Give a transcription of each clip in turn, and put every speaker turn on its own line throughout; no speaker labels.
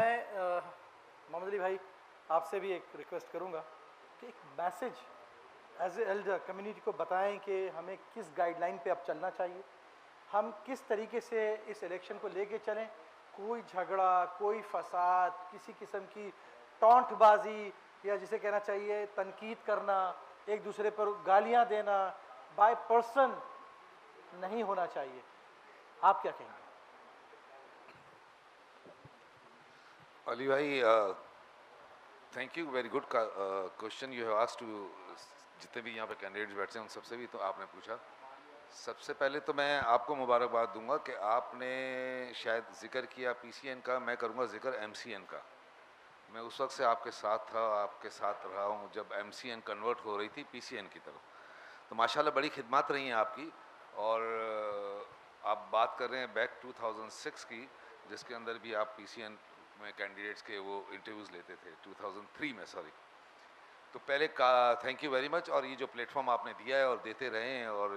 मैं मोहम्मद अली भाई आपसे भी एक रिक्वेस्ट करूंगा कि एक message as a elder community को बताएं कि हमें किस गाइडलाइन पे अब चलना चाहिए, हम किस तरीके से इस इलेक्शन को लेके चलें। कोई झगड़ा, कोई फसाद, किसी किस्म की टॉन्टबाजी या जिसे कहना चाहिए तनकीद करना, एक दूसरे पर गालियां देना बाय पर्सन नहीं होना चाहिए। आप क्या कहेंगे?
अली भाई, thank you, very good question you have asked to जितने भी यहाँ पे कैंडिडेट्स बैठे हैं उन सबसे भी तो आपने पूछा। सबसे पहले तो मैं आपको मुबारकबाद दूंगा कि आपने शायद जिक्र किया पीसीएन का, मैं करूँगा जिक्र एमसीएन का। मैं उस वक्त से आपके साथ था, आपके साथ रहा हूँ जब एमसीएन कन्वर्ट हो रही थी पीसीएन की तरफ। तो माशाल्लाह बड़ी खिदमत रही हैं आपकी। और आप बात कर रहे हैं बैक 2006 की, जिसके अंदर भी आप पीसीएन में कैंडिडेट्स के वो इंटरव्यूज़ लेते थे 2003 में, सॉरी। तो पहले का थैंक यू वेरी मच। और ये जो प्लेटफॉर्म आपने दिया है और देते रहे हैं और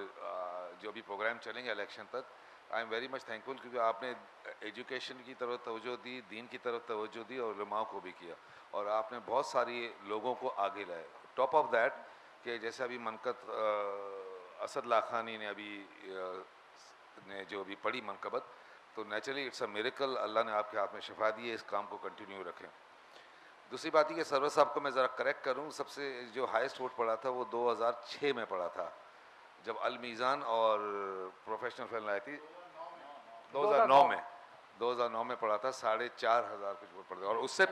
जो भी प्रोग्राम चलेंगे इलेक्शन तक, I am very much thankful, क्योंकि आपने एजुकेशन की तरफ तवज्जो दी, दीन की तरफ तवज्जो दी और उलमाओं को भी किया, और आपने बहुत सारी लोगों को आगे लाए। टॉप ऑफ दैट कि जैसे अभी मनकत असद लाखानी ने अभी जो अभी पढ़ी मनकबत, तो नेचुरली इट्स अ मिरेकल, अल्लाह ने आपके हाथ में शिफा दी है, इस काम को कंटिन्यू रखें। दूसरी बात ये कि सरवर साहब को मैं ज़रा करेक्ट करूं, सबसे जो हाईएस्ट वोट पड़ा था वो 2006 में पड़ा था, जब अल मीज़ान और प्रोफेशनल फिल्म आई थी 2009 में पड़ा था, 4,500 कुछ वोट पड़े। और उससे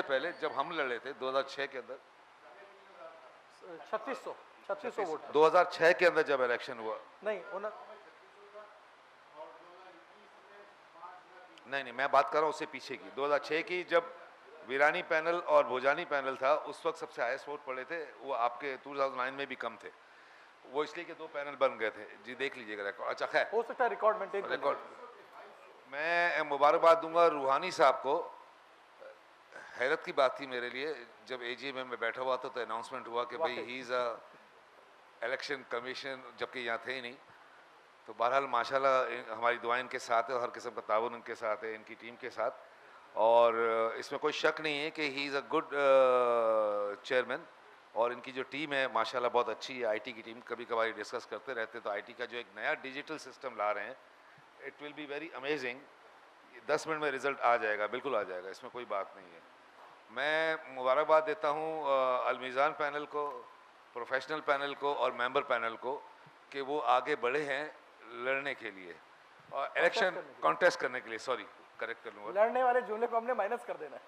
पहले जब हम लड़े थे 2006 के अंदर
3600 वोट
2006 के अंदर जब इलेक्शन हुआ, नहीं मैं बात कर रहा हूँ उससे पीछे की, 2006 की, जब वीरानी पैनल और भोजानी पैनल था, उस वक्त सबसे हाईएस्ट वोट पड़े थे। वो आपके 2009 में भी कम थे, वो इसलिए कि 2 पैनल बन गए थे। जी देख लीजिएगा रिकॉर्ड। अच्छा खैर,
हो सकता है रिकॉर्ड मेंटेन
रिकॉर्ड। मैं मुबारकबाद दूंगा रूहानी साहब को। हैरत की बात थी मेरे लिए, जब एजीएम में बैठा हुआ था तो अनाउंसमेंट हुआ कि भाई he is a election commission, जबकि यहाँ थे ही नहीं। तो बहरहाल माशाल्लाह हमारी दुआएं इनके साथ है और हर किस्म का ताउन इनके साथ है, इनकी टीम के साथ। और इसमें कोई शक नहीं है कि he is a good chairman, और इनकी जो टीम है माशाल्लाह बहुत अच्छी है। आईटी की टीम, कभी कभार डिस्कस करते रहते हैं, तो आईटी का जो एक नया डिजिटल सिस्टम ला रहे हैं, it will be very amazing. 10 minute में रिजल्ट आ जाएगा, बिल्कुल आ जाएगा, इसमें कोई बात नहीं है। मैं मुबारकबाद देता हूँ अल मीज़ान पैनल को, प्रोफेशनल पैनल को और मेंबर पैनल को कि वो आगे बढ़े हैं लड़ने के लिए और इलेक्शन कॉन्टेस्ट करने के लिए, सॉरी करेक्ट कर लूँगा,
लड़ने वाले जुमले को हमने माइनस कर देना है।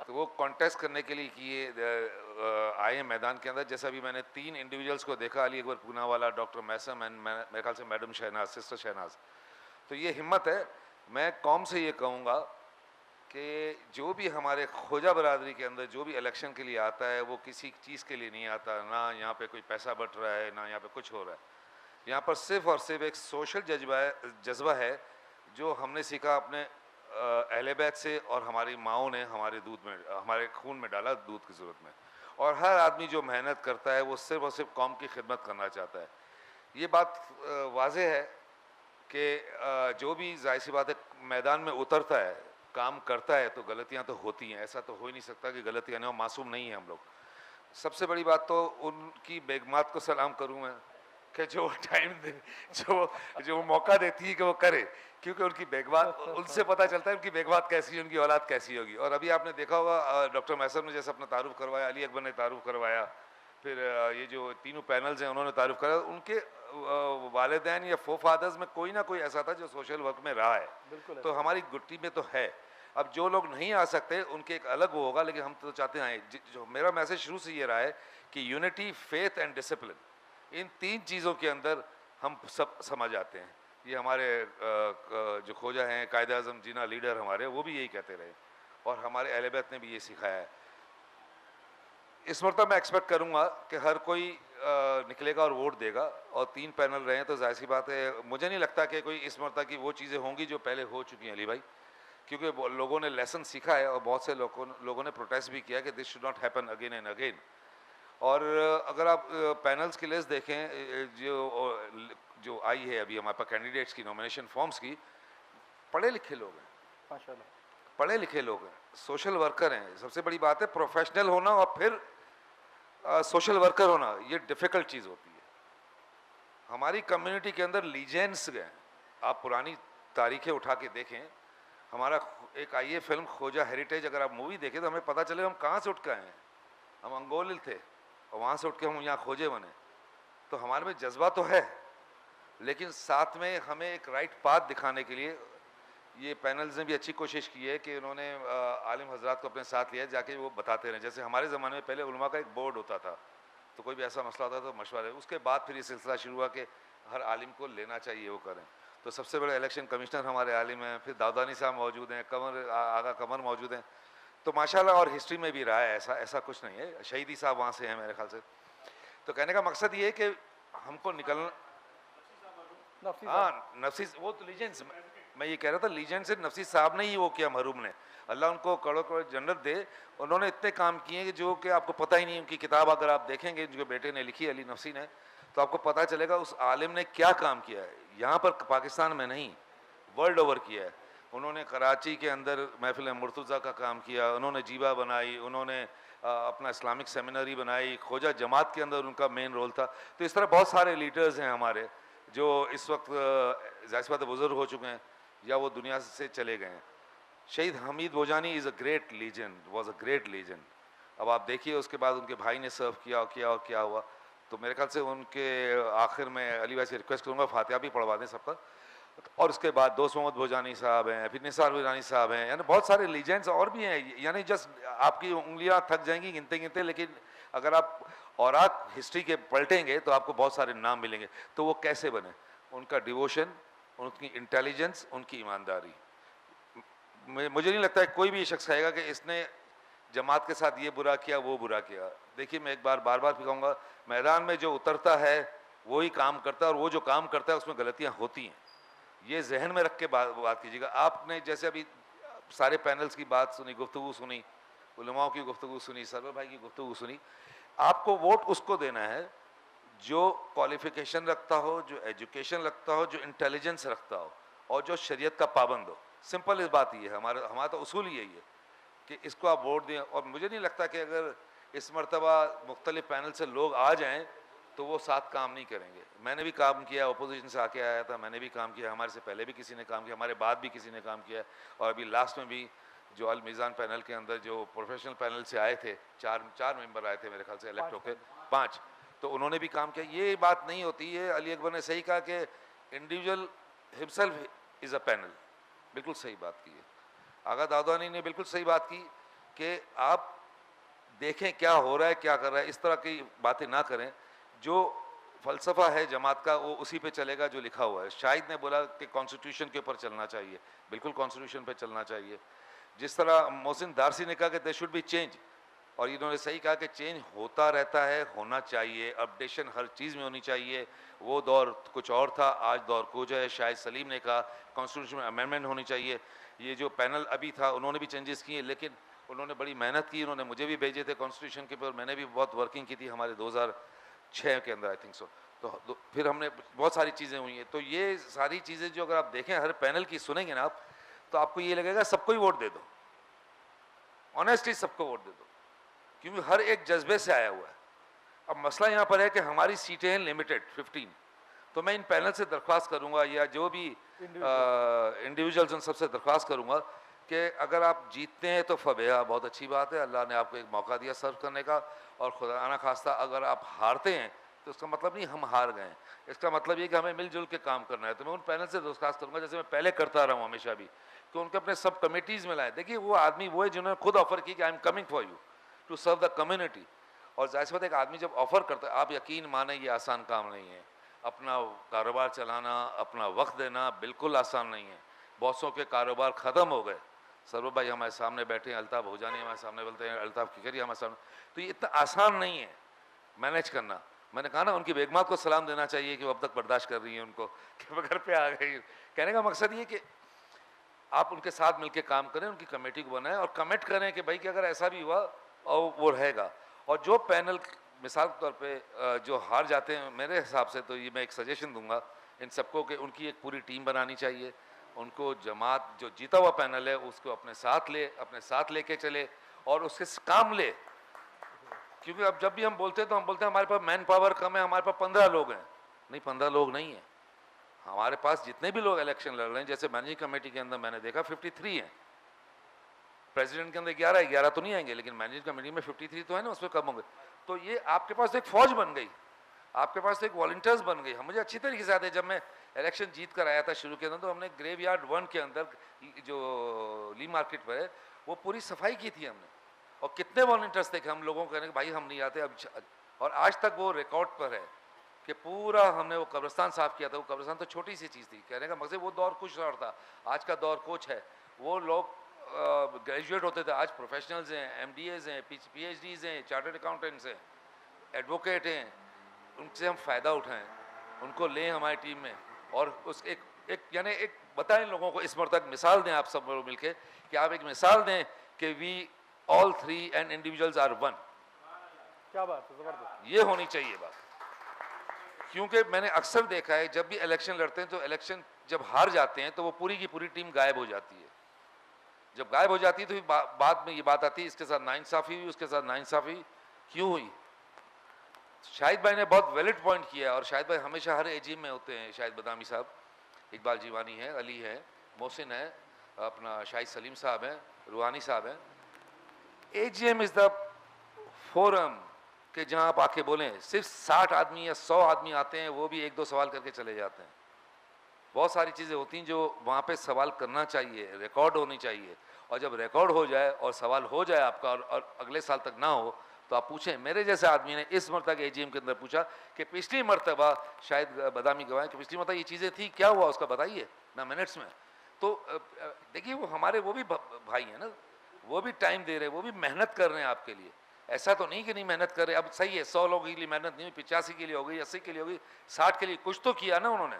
तो वो कॉन्टेस्ट करने के लिए किए आए हैं मैदान के अंदर। जैसा अभी मैंने 3 इंडिविजुअल्स को देखा, Ali Akbar Poonawalla, doctor Maisam and मेरे ख्याल से मैडम शहनाज, सिस्टर शहनाज। तो ये हिम्मत है। मैं कौम से ये कहूँगा कि जो भी हमारे खोजा बरादरी के अंदर जो भी इलेक्शन के लिए आता है, वो किसी चीज़ के लिए नहीं आता, ना यहाँ पे कोई पैसा बट रहा है, ना यहाँ पे कुछ हो रहा है। यहाँ पर सिर्फ़ और सिर्फ एक सोशल जज्बा है जो हमने सीखा अपने अहले बैत से, और हमारी माओं ने हमारे दूध में, हमारे खून में डाला दूध की ज़रूरत में। और हर आदमी जो मेहनत करता है वो सिर्फ़ और सिर्फ कौम की खिदमत करना चाहता है। ये बात वाज़ेह है कि जो भी जाहिर सी बात है मैदान में उतरता है, काम करता है, तो गलतियां तो होती हैं, ऐसा तो हो ही नहीं सकता कि गलतियां नहीं हो, मासूम नहीं है हम लोग। सबसे बड़ी बात तो उनकी बेगमात को सलाम करूं मैं कि जो टाइम दे, जो मौका देती है कि वो करे, क्योंकि उनकी बेगमात, उनसे पता चलता है उनकी बेगमात कैसी है, उनकी औलाद कैसी होगी। और अभी आपने देखा होगा डॉक्टर मैसर ने जैसे अपना तारुफ करवाया, अली अकबर ने तारुफ करवाया, फिर ये जो तीनों पैनल्स हैं उन्होंने तारुफ कराया, उनके वालिदैन या फोफादर्स में कोई ना कोई ऐसा था जो सोशल वर्क में रहा है, तो हमारी गुट्टी में तो है। अब जो लोग नहीं आ सकते उनके एक अलग वो होगा, लेकिन हम तो चाहते हैं, जो मेरा मैसेज शुरू से ये रहा है कि यूनिटी, फेथ एंड डिसिप्लिन, इन 3 चीज़ों के अंदर हम सब समझ आते हैं। ये हमारे जो खोजा हैं कायद आज़म जीना लीडर हमारे, वो भी यही कहते रहे, और हमारे अहले बैत ने भी ये सिखाया है। इस मरतबा मैं एक्सपेक्ट करूँगा कि हर कोई निकलेगा और वोट देगा, और 3 पैनल रहे हैं तो जाहिर सी बात है, मुझे नहीं लगता कि कोई इस मरतबा की वो चीज़ें होंगी जो पहले हो चुकी हैं अली भाई, क्योंकि लोगों ने लेसन सीखा है और बहुत से लोगों ने प्रोटेस्ट भी किया कि this should not happen again and again. और अगर आप पैनल्स की लिस्ट देखें जो आई है अभी हमारे पास कैंडिडेट्स की नॉमिनेशन फॉर्म्स की, पढ़े लिखे लोग हैं,
माशाल्लाह
पढ़े लिखे लोग हैं, सोशल वर्कर हैं, सबसे बड़ी बात है प्रोफेशनल होना और फिर सोशल वर्कर होना, ये डिफ़िकल्ट चीज़ होती है। हमारी कम्युनिटी के अंदर लीजेंड्स गए, आप पुरानी तारीखें उठा के देखें, हमारा एक आई है फिल्म खोजा हेरिटेज, अगर आप मूवी देखें तो हमें पता चले हम कहाँ से उठ के आए हैं। हम अंगोलिल थे और वहाँ से उठ के हम यहाँ खोजे बने। तो हमारे में जज्बा तो है, लेकिन साथ में हमें एक राइट पाथ दिखाने के लिए ये पैनल्स ने भी अच्छी कोशिश की है कि उन्होंने आलिम हजरात को अपने साथ लिया, जाके वो बताते रहे। जैसे हमारे ज़माने में पहले उलमा का एक बोर्ड होता था, तो कोई भी ऐसा मसला होता तो मशवरा, उसके बाद फिर ये सिलसिला शुरू हुआ कि हर आलिम को लेना चाहिए, वो करें। तो सबसे बड़े इलेक्शन कमिश्नर हमारे आलिम हैं, फिर दादानी साहब मौजूद हैं, आगा कमर मौजूद हैं। तो माशाल्लाह, और हिस्ट्री में भी रहा है ऐसा कुछ नहीं है। शहीदी साहब वहाँ से हैं मेरे ख्याल से। तो कहने का मकसद ये है कि हमको निकलना, हाँ नफसी, वो तो लीजेंड्स, मैं ये कह रहा था लीजेंड से नफसी साहब ने ही वो किया, महरूम ने, अल्लाह उनको करोड़ करोड़ जन्नत दे। उन्होंने इतने काम किए कि जो कि आपको पता ही नहीं। उनकी किताब अगर आप देखेंगे, जो बेटे ने लिखी अली नफसी ने, तो आपको पता चलेगा उस आलिम ने क्या काम किया है, यहाँ पर पाकिस्तान में नहीं, वर्ल्ड ओवर किया है। उन्होंने कराची के अंदर महफिल मुर्तज़ा का काम किया, उन्होंने जीबा बनाई, उन्होंने अपना इस्लामिक सेमिनरी बनाई, खोजा जमात के अंदर उनका मेन रोल था। तो इस तरह बहुत सारे लीडर्स हैं हमारे जो इस वक्त ज़ाहिर सी बात है बुज़ुर्ग हो चुके हैं या वो दुनिया से चले गए हैं। शहीद Hamid Bhojani is a great legend, was a great legend. अब आप देखिए उसके बाद उनके भाई ने सर्व किया और क्या हुआ। तो मेरे ख्याल से उनके आखिर में अली भाई से रिक्वेस्ट करूँगा फातिहा भी पढ़वा दें सबका। और उसके बाद दोस्त मोहम्मद भोजानी साहब हैं, फिर निसार वीरानी साहब हैं, यानी बहुत सारे लीजेंड्स और भी हैं। यानी जस्ट आपकी उंगलियां थक जाएंगी गिनते गिनते, लेकिन अगर आप और आप हिस्ट्री के पलटेंगे तो आपको बहुत सारे नाम मिलेंगे। तो वो कैसे बने, उनका डिवोशन, उनकी इंटेलिजेंस, उनकी ईमानदारी। मुझे नहीं लगता है कोई भी शख्स कहेगा कि इसने जमात के साथ ये बुरा किया वो बुरा किया। देखिए मैं एक बार बार कहूँगा, मैदान में जो उतरता है वही काम करता है, और वो जो काम करता है उसमें गलतियाँ होती हैं। ये जहन में रख के बात कीजिएगा। आपने जैसे अभी सारे पैनल्स की बात सुनी, गुफ्तगू सुनी, उलमाओं की गुफ्तगू सुनी, सरवर भाई की गुफ्तगू सुनी। आपको वोट उसको देना है जो क्वालिफिकेशन रखता हो, जो एजुकेशन रखता हो, जो इंटेलिजेंस रखता हो, और जो शरीयत का पाबंद हो। सिंपल इस बात ये है, हमारा तो उसूल यही है कि इसको आप वोट दें। और मुझे नहीं लगता कि अगर इस मरतबा मुख्तलिफ पैनल से लोग आ जाएँ तो वो साथ काम नहीं करेंगे। मैंने भी काम किया, अपोजिशन से आके आया था, मैंने भी काम किया, हमारे से पहले भी किसी ने काम किया, हमारे बाद भी किसी ने काम किया, और अभी लास्ट में भी जो अल मीज़ान पैनल के अंदर जो प्रोफेशनल पैनल से आए थे, चार मेंबर आए थे मेरे ख्याल से इलेक्ट होकर, 5, तो उन्होंने भी काम किया। ये बात नहीं होती है, अली अकबर ने सही कहा कि individual himself is a panel, बिल्कुल सही बात की है। आगा दादानी ने बिल्कुल सही बात की कि आप देखें क्या हो रहा है, क्या कर रहा है, इस तरह की बातें ना करें। जो फ़लसफ़ा है जमात का वो उसी पे चलेगा जो लिखा हुआ है। शाहिद ने बोला कि कॉन्स्टिट्यूशन के ऊपर चलना चाहिए, बिल्कुल कॉन्स्टिट्यूशन पे चलना चाहिए। जिस तरह मोहसिन दारसी ने कहा कि दे शुड बी चेंज, और इन्होंने सही कहा कि चेंज होता रहता है, होना चाहिए, अपडेशन हर चीज़ में होनी चाहिए। वो दौर कुछ और था, आज दौर कुछ है। शाहिद सलीम ने कहा कॉन्स्टिट्यूशन में अमेंडमेंट होनी चाहिए। ये जो पैनल अभी था उन्होंने भी चेंजेस किए, लेकिन उन्होंने बड़ी मेहनत की, उन्होंने मुझे भी भेजे थे कॉन्स्टिट्यूशन के ऊपर, मैंने भी बहुत वर्किंग की थी हमारे 2006 के अंदर, आई थिंक सो। तो फिर हमने बहुत सारी चीज़ें हुई हैं। तो ये सारी चीज़ें जो अगर आप देखें हर पैनल की सुनेंगे ना आप, तो आपको ये लगेगा सबको ही वोट दे दो, ऑनेस्टली सबको वोट दे दो, क्योंकि हर एक जज्बे से आया हुआ है। अब मसला यहाँ पर है कि हमारी सीटें हैं लिमिटेड 15, तो मैं इन पैनल से दरख्वास्त करूँगा या जो भी इंडिविजुअल्स उन सबसे दरख्वास्त करूँगा कि अगर आप जीतते हैं तो फबेहा, बहुत अच्छी बात है, अल्लाह ने आपको एक मौका दिया सर्व करने का। और खुदा ना खास्ता अगर आप हारते हैं तो इसका मतलब नहीं हम हार गए, इसका मतलब ये कि हमें मिलजुल के काम करना है। तो मैं उन पैनल से दरख्वास्त करूँगा, जैसे मैं पहले करता रहा हूँ हमेशा भी, कि उनके अपने सब कमेटीज़ में लाएँ। देखिए वो आदमी वो है जिन्होंने खुद ऑफर की कि I am coming for you to serve the community. और जाहिर सी बात है एक आदमी जब ऑफ़र करता है, आप यकीन माने ये आसान काम नहीं है। अपना कारोबार चलाना, अपना वक्त देना बिल्कुल आसान नहीं है। बॉसों के कारोबार ख़त्म हो गए, सरवर भाई हमारे सामने बैठे हैं, अल्ताफ़ भोजानी हमारे सामने बोलते हैं, अल्ताफ़ किकरी हमारे सामने, तो ये इतना आसान नहीं है मैनेज करना। मैंने कहा ना उनकी बेगमात को सलाम देना चाहिए कि वो अब तक बर्दाश्त कर रही हैं उनको कि वो घर पे आ गई। कहने का मकसद ये कि आप उनके साथ मिलकर काम करें, उनकी कमेटी को बनाएं और कमिट करें कि भाई कि अगर ऐसा भी हुआ और वो रहेगा। और जो पैनल मिसाल के तौर पे जो हार जाते हैं, मेरे हिसाब से तो ये मैं एक सजेशन दूंगा इन सबको कि उनकी एक पूरी टीम बनानी चाहिए, उनको जमात जो जीता हुआ पैनल है उसको अपने साथ लेके चले और उसके काम ले। क्योंकि अब जब भी हम बोलते हैं तो हम बोलते हैं हमारे पास मैन पावर कम है, हमारे पास 15 लोग हैं। नहीं, 15 लोग नहीं है, हमारे पास जितने भी लोग इलेक्शन लड़ रहे हैं, जैसे मैनेजिंग कमेटी के अंदर मैंने देखा 53 हैं, प्रेसिडेंट के अंदर 11 है, 11 तो नहीं आएंगे, लेकिन मैनेजिंग कमेटी में 53 तो है ना, उसमें कम होंगे। तो ये आपके पास एक फौज बन गई, आपके पास एक वॉलंटियर्स बन गई। हम मुझे अच्छी तरीके से याद है, जब मैं इलेक्शन जीत कर आया था शुरू के अंदर, तो हमने ग्रेवयार्ड 1 के अंदर जो ली मार्केट पर है वो पूरी सफाई की थी हमने, और कितने वॉलंटियर्स थे कि हम लोगों को कहने कि भाई हम नहीं आते अब। और आज तक वो रिकॉर्ड पर है कि पूरा हमने वो कब्रिस्तान साफ किया था। वो कब्रिस्तान तो छोटी सी चीज़ थी, कहने का मकसद वो दौर कुछ और था, आज का दौर कुछ है। वो लोग ग्रेजुएट होते थे, आज प्रोफेशनल्स हैं, MDAs हैं, PhDs हैं, चार्टर्ड अकाउंटेंट्स हैं, एडवोकेट हैं। उनसे हम फ़ायदा उठाएं, उनको लें हमारी टीम में, और उस एक यानी एक बताएं लोगों को, इस मर्तक मिसाल दें आप सब लोग मिलके कि आप एक मिसाल दें कि we all 3 and individuals are 1।
क्या बात है, ज़बरदस्त।
ये होनी चाहिए बात। क्योंकि मैंने अक्सर देखा है जब भी इलेक्शन लड़ते हैं तो इलेक्शन जब हार जाते हैं तो वो पूरी की पूरी टीम गायब हो जाती है। जब गायब हो जाती है तो बाद में ये बात आती है इसके साथ नाइंसाफ़ी हुई, उसके साथ नाइंसाफ़ी क्यों हुई। शाहिद भाई ने बहुत वैलिड पॉइंट किया है, और शाहिद भाई हमेशा हर एजीएम में होते हैं। शाहिद बदामी साहब, इकबाल जीवानी है, अली है, मोहसिन है, अपना शाहिद सलीम साहब हैं, रूहानी साहब हैं। एजीएम इज़ द फोरम कि जहाँ आप आके बोलें। सिर्फ 60 आदमी या 100 आदमी आते हैं, वो भी 1-2 सवाल करके चले जाते हैं। बहुत सारी चीज़ें होती हैं जो वहाँ पे सवाल करना चाहिए, रिकॉर्ड होनी चाहिए, और जब रिकॉर्ड हो जाए और सवाल हो जाए आपका, और अगले साल तक ना हो, तो आप पूछें। मेरे जैसे आदमी ने इस मरतबा के एजीएम के अंदर पूछा कि पिछली मरतबा, शायद बदामी गवाह कि पिछली मरतबा ये चीज़ें थी, क्या हुआ उसका बताइए ना मिनट्स में। तो देखिए वो हमारे वो भी भाई हैं ना, वो भी टाइम दे रहे हैं, वो भी मेहनत कर रहे हैं आपके लिए। ऐसा तो नहीं कि नहीं मेहनत कर रहे। अब सही है 100 लोगों के लिए मेहनत नहीं हुई, 85 के लिए हो गई, 80 के लिए हो गई, 60 के लिए कुछ तो किया ना उन्होंने।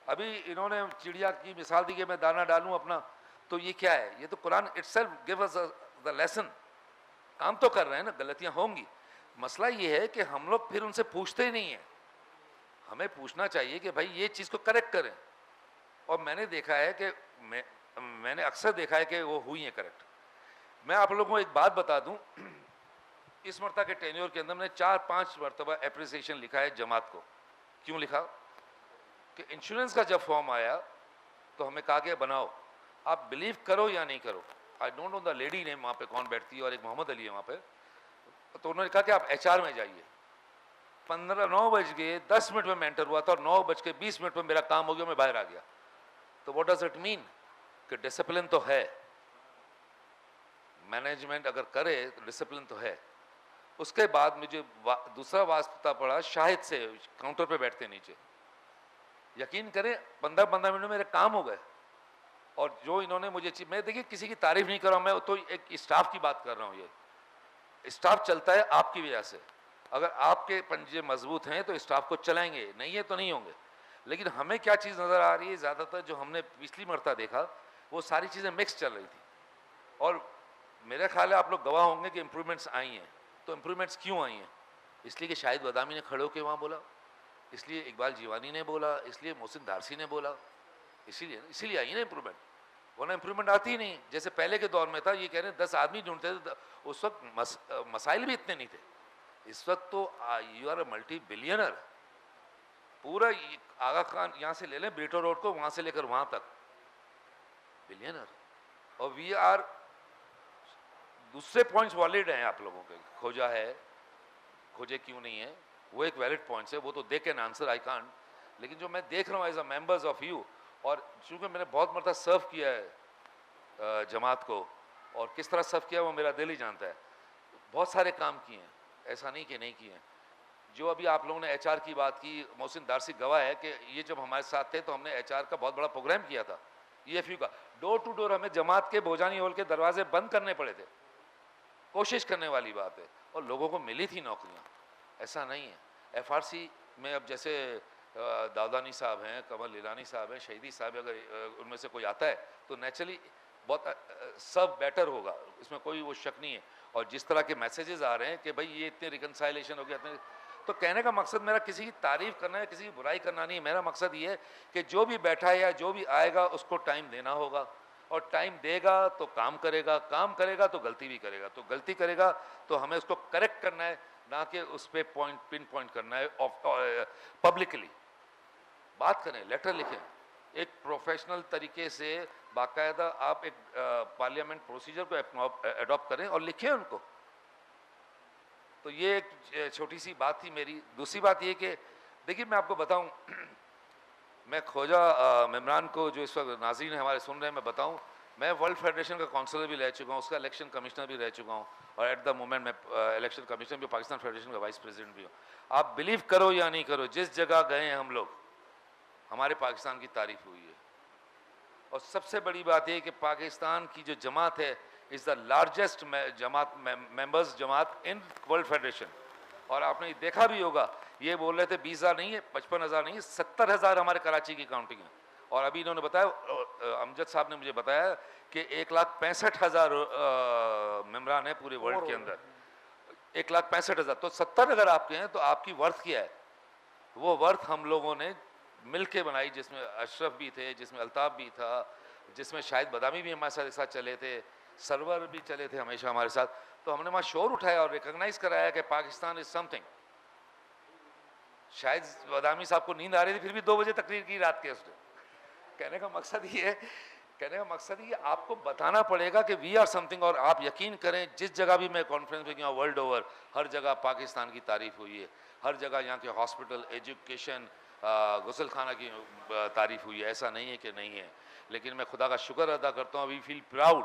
अभी इन्होंने चिड़िया की मिसाल दी कि मैं दाना डालूं अपना, तो ये क्या है, ये तो Quran itself give us the lesson. काम तो कर रहे हैं ना, गलतियां होंगी। मसला ये है कि हम लोग फिर उनसे पूछते ही नहीं है। हमें पूछना चाहिए कि भाई ये चीज़ को करेक्ट करें, और मैंने देखा है कि मैंने अक्सर देखा है कि वो हुई है करेक्ट। मैं आप लोगों को एक बात बता दूं, इस मरतबा के टेन्योर के अंदर मैंने 4-5 मरतबा एप्रिसिएशन लिखा है जमात को। क्यों लिखा कि इंश्योरेंस का जब फॉर्म आया तो हमें कहा गया बनाओ, आप बिलीव करो या नहीं करो, I don't know the lady name वहाँ पे कौन बैठती है, और एक मोहम्मद अली है वहाँ पे, तो उन्होंने कहा कि आप HR में जाइए। 9:10 में मैं एंटर हुआ था, और 9:20 में मेरा काम हो गया, मैं बाहर आ गया। तो व्हाट डज इट मीन कि डिसिप्लिन तो है, मैनेजमेंट अगर करे तो डिसिप्लिन तो है। उसके बाद मुझे दूसरा वास्ता पड़ा शाहिद से, काउंटर पे बैठते नीचे। यकीन करें 15-15 मिनट में मेरे काम हो गए। और जो इन्होंने मुझे, मैं देखिए किसी की तारीफ नहीं कर रहा हूँ, मैं तो एक स्टाफ की बात कर रहा हूँ। ये स्टाफ चलता है आपकी वजह से। अगर आपके पंजे मजबूत हैं तो स्टाफ को चलाएंगे, नहीं है तो नहीं होंगे। लेकिन हमें क्या चीज़ नज़र आ रही है, ज़्यादातर जो हमने पिछली मरतबा देखा वो सारी चीज़ें मिक्स चल रही थी। और मेरा ख्याल है आप लोग गवाह होंगे कि इम्प्रूवमेंट्स आई हैं। तो इम्प्रूवमेंट्स क्यों आई हैं? इसलिए कि शाहिद बदामी ने खड़े होकर वहाँ बोला, इसलिए इकबाल जीवानी ने बोला, इसलिए मोहसिन दारसी ने बोला, इसीलिए आई ना इम्प्रूवमेंट। वरना इम्प्रूवमेंट आती ही नहीं। जैसे पहले के दौर में था, ये कह रहे हैं 10 आदमी ढूंढते थे, उस वक्त मसाइल भी इतने नहीं थे। इस वक्त तो you are a multi billionaire. पूरा आगा खान यहाँ से ले लें, ब्रिटो रोड को, वहाँ से लेकर वहाँ तक बिलियनर। और वी आर, दूसरे पॉइंट्स वैलिड हैं आप लोगों के, खोजा है, खोजे क्यों नहीं है, वो एक वैलिड पॉइंट्स है, वो तो they can answer, I can't. लेकिन जो मैं देख रहा हूँ as a members of you, और चूँकि मैंने बहुत मरतबा सर्व किया है जमात को, और किस तरह सर्व किया वो मेरा दिल ही जानता है। बहुत सारे काम किए हैं, ऐसा नहीं कि नहीं किए हैं। जो अभी आप लोगों ने HR की बात की, मोहसिन दारसी गवाह है कि ये जब हमारे साथ थे तो हमने HR का बहुत बड़ा प्रोग्राम किया था, EFU का। डोर टू डोर हमें जमात के भोजानी हॉल के दरवाजे बंद करने पड़े थे। कोशिश करने वाली बात है, और लोगों को मिली थी नौकरियाँ, ऐसा नहीं है। FRC में अब जैसे दादानी साहब हैं, कमल लीलानी साहब हैं, शहीदी साहब, अगर उनमें से कोई आता है तो नेचुरली बहुत सब बेटर होगा, इसमें कोई वो शक नहीं है। और जिस तरह के मैसेजेस आ रहे हैं कि भाई ये इतने रिकनसाइलेशन हो गया, इतने, तो कहने का मकसद मेरा किसी की तारीफ करना है, किसी की बुराई करना नहीं है। मेरा मकसद ये है कि जो भी बैठा है या जो भी आएगा उसको टाइम देना होगा, और टाइम देगा तो काम करेगा, काम करेगा तो गलती भी करेगा, तो गलती करेगा तो हमें उसको करेक्ट करना है, ना कि उस पर पिन पॉइंट करना है। पब्लिकली बात करें, लेटर लिखें, एक प्रोफेशनल तरीके से बाकायदा आप एक पार्लियामेंट प्रोसीजर को अडॉप्ट करें और लिखें उनको। तो ये एक छोटी सी बात थी मेरी। दूसरी बात ये कि देखिए मैं आपको बताऊं, मैं खोजा मेमरान को, जो इस वक्त नाज़रीन हमारे सुन रहे हैं, मैं बताऊं, मैं वर्ल्ड फेडरेशन का काउंसलर भी रह चुका हूं, उसका इलेक्शन कमिश्नर भी रह चुका हूं, और एट द मोमेंट मैं इलेक्शन कमिश्नर भी, पाकिस्तान फेडरेशन का वाइस प्रेसिडेंट भी हूँ। आप बिलीव करो या नहीं करो, जिस जगह गए हैं हम लोग, हमारे पाकिस्तान की तारीफ हुई है। और सबसे बड़ी बात यह कि पाकिस्तान की जो जमात है is the largest Jamaat, members Jamaat in world federation. और आपने देखा भी होगा, ये बोल रहे थे 20,000 नहीं है, 55,000 नहीं है, 70,000 हमारे कराची की काउंटिंग है। और अभी इन्होंने बताया, अमजद साहब ने मुझे बताया कि 1,65,000 मेम्बरान है पूरे वर्ल्ड के अंदर, 1,65,000। तो 70 अगर आपके हैं तो आपकी वर्थ क्या है? वो वर्थ हम लोगों ने मिल के बनाई, जिसमें अशरफ भी थे, जिसमें अल्ताफ़ भी था, जिसमें शाहिद बदामी भी हमारे साथ चले थे, सरवर भी चले थे हमेशा हमारे साथ। तो हमने वहाँ शोर उठाया और रिकॉग्नाइज कराया कि पाकिस्तान इज समथिंग। शायद बदामी साहब को नींद आ रही थी, फिर भी 2 बजे तकरीर की रात के उसने। कहने का मकसद ये आपको बताना पड़ेगा कि वी आर समथिंग। और आप यकीन करें, जिस जगह भी मैं कॉन्फ्रेंस में गया वर्ल्ड ओवर, हर जगह पाकिस्तान की तारीफ हुई है, हर जगह यहाँ के हॉस्पिटल, एजुकेशन, गुसल खाना की तारीफ हुई है। ऐसा नहीं है कि नहीं है, लेकिन मैं खुदा का शुक्र अदा करता हूँ, we feel proud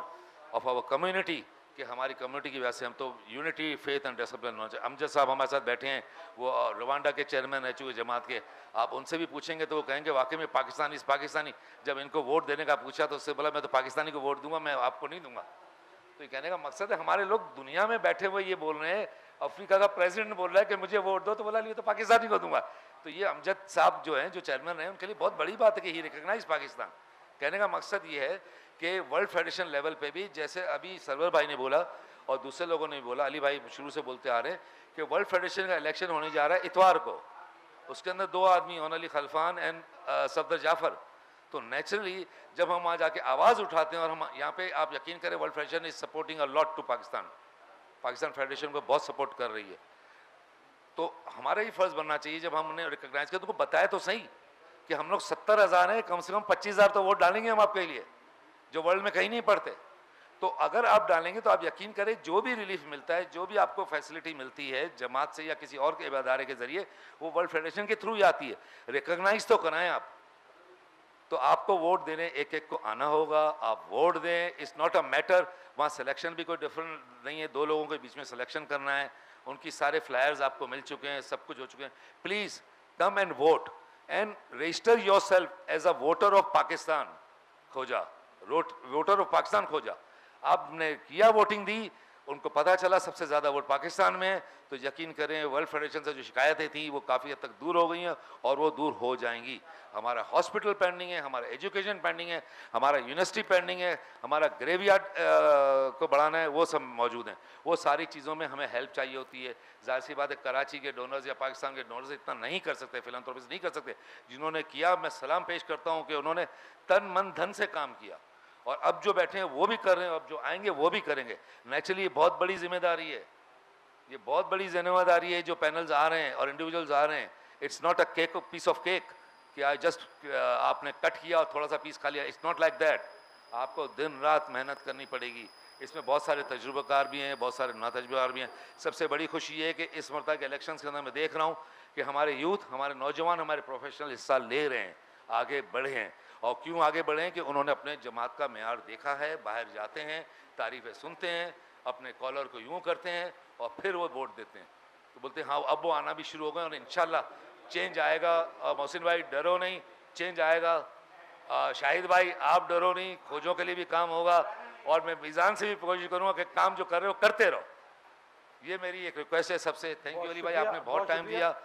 of our community, कि हमारी कम्युनिटी की वजह से हम तो यूनिटी, फेथ एंड डिसिप्लिन होना चाहिए। अमजद साहब हमारे साथ बैठे हैं, वो रवांडा के चेयरमैन रह चुके जमात के। आप उनसे भी पूछेंगे तो वो कहेंगे वाकई में पाकिस्तानी। जब इनको वोट देने का पूछा तो उससे बोला मैं तो पाकिस्तानी को वोट दूंगा, मैं आपको नहीं दूंगा। तो ये कहने का मकसद है, हमारे लोग दुनिया में बैठे हुए ये बोल रहे हैं, अफ्रीका का प्रेसिडेंट बोल रहा है कि मुझे वोट दो, तो बोला तो पाकिस्तानी को दूंगा। तो ये अमजद साहब जो हैं, जो चेयरमैन हैं, उनके लिए बहुत बड़ी बात है कि ही रिकॉग्नाइज पाकिस्तान। कहने का मकसद ये है कि वर्ल्ड फेडरेशन लेवल पे भी, जैसे अभी सरवर भाई ने बोला और दूसरे लोगों ने भी बोला, अली भाई शुरू से बोलते आ रहे हैं कि वर्ल्ड फेडरेशन का इलेक्शन होने जा रहा है इतवार को। उसके अंदर 2 आदमी, ओन अली खलफान एंड सफदर जाफर। तो नेचुरली जब हम वहाँ जाके आवाज़ उठाते हैं, और हम यहाँ पे, आप यकीन करें, world federation is supporting a lot to Pakistan. Pakistan federation को बहुत सपोर्ट कर रही है। तो हमारा ही फर्ज बनना चाहिए, जब हमने रिकॉग्नाइज किया तो बताया तो सही कि हम लोग 70,000 हैं, कम से कम 25,000 तो वोट डालेंगे हम आपके लिए, जो वर्ल्ड में कहीं नहीं पड़ते। तो अगर आप डालेंगे तो आप यकीन करें, जो भी रिलीफ मिलता है, जो भी आपको फैसिलिटी मिलती है जमात से या किसी और के इदारे के जरिए, वो वर्ल्ड फेडरेशन के थ्रू ही आती है। रिकॉग्नाइज तो कराएं आप। तो आपको वोट देने एक एक को आना होगा, आप वोट दें। इट्स नॉट अ मैटर, वहाँ सिलेक्शन भी कोई डिफरेंट नहीं है, 2 लोगों के बीच में सिलेक्शन करना है। उनकी सारे फ्लायर्स आपको मिल चुके हैं, सब कुछ हो चुके हैं। Please come and vote and register yourself as a voter of Pakistan. Khoja, voter of Pakistan खोजा, आपने किया, वोटिंग दी, उनको पता चला सबसे ज़्यादा वोट पाकिस्तान में है, तो यकीन करें वर्ल्ड फेडरेशन से जो शिकायतें थी वो काफ़ी हद तक दूर हो गई हैं, और वो दूर हो जाएंगी। हमारा हॉस्पिटल पेंडिंग है, हमारा एजुकेशन पेंडिंग है, हमारा यूनिवर्सिटी पेंडिंग है, हमारा ग्रेवयार्ड को बढ़ाना है, वो सब मौजूद हैं। वो सारी चीज़ों में हमें हेल्प चाहिए होती है। जाहिर सी बात है, कराची के डोनर्स या पाकिस्तान के डोनर्स इतना नहीं कर सकते, फिलैंथ्रोपिस्ट नहीं कर सकते। जिन्होंने किया, मैं सलाम पेश करता हूँ कि उन्होंने तन मन धन से काम किया, और अब जो बैठे हैं वो भी कर रहे हैं, अब जो आएंगे वो भी करेंगे। नेचुरली ये बहुत बड़ी जिम्मेदारी है, ये बहुत बड़ी जिम्मेदारी है जो पैनल्स आ रहे हैं और इंडिविजुअल्स आ रहे हैं। It's not a cake, piece of cake कि आई जस्ट आपने कट किया और थोड़ा सा पीस खा लिया। It's not like that. आपको दिन रात मेहनत करनी पड़ेगी। इसमें बहुत सारे तजुर्बाकार भी हैं, बहुत सारे नातजुर्बाकार भी हैं। सबसे बड़ी खुशी ये है कि इस मरतबा के इलेक्शन के अंदर मैं देख रहा हूँ कि हमारे यूथ, हमारे नौजवान, हमारे प्रोफेशनल हिस्सा ले रहे हैं, आगे बढ़े हैं। और क्यों आगे बढ़े हैं कि उन्होंने अपने जमात का मेयार देखा है, बाहर जाते हैं, तारीफ़ें सुनते हैं, अपने कॉलर को यूँ करते हैं और फिर वो वोट देते हैं। तो बोलते हैं हाँ, अब वो आना भी शुरू हो गए और इंशाल्लाह चेंज आएगा। मोहसिन भाई डरो नहीं, चेंज आएगा। शाहिद भाई आप डरो नहीं, खोजों के लिए भी काम होगा। और मैं मीज़ान से भी कोशिश करूँगा कि काम जो कर रहे हो करते रहो। ये मेरी एक रिक्वेस्ट है सबसे। थैंक यू अली भाई, आपने बहुत टाइम दिया।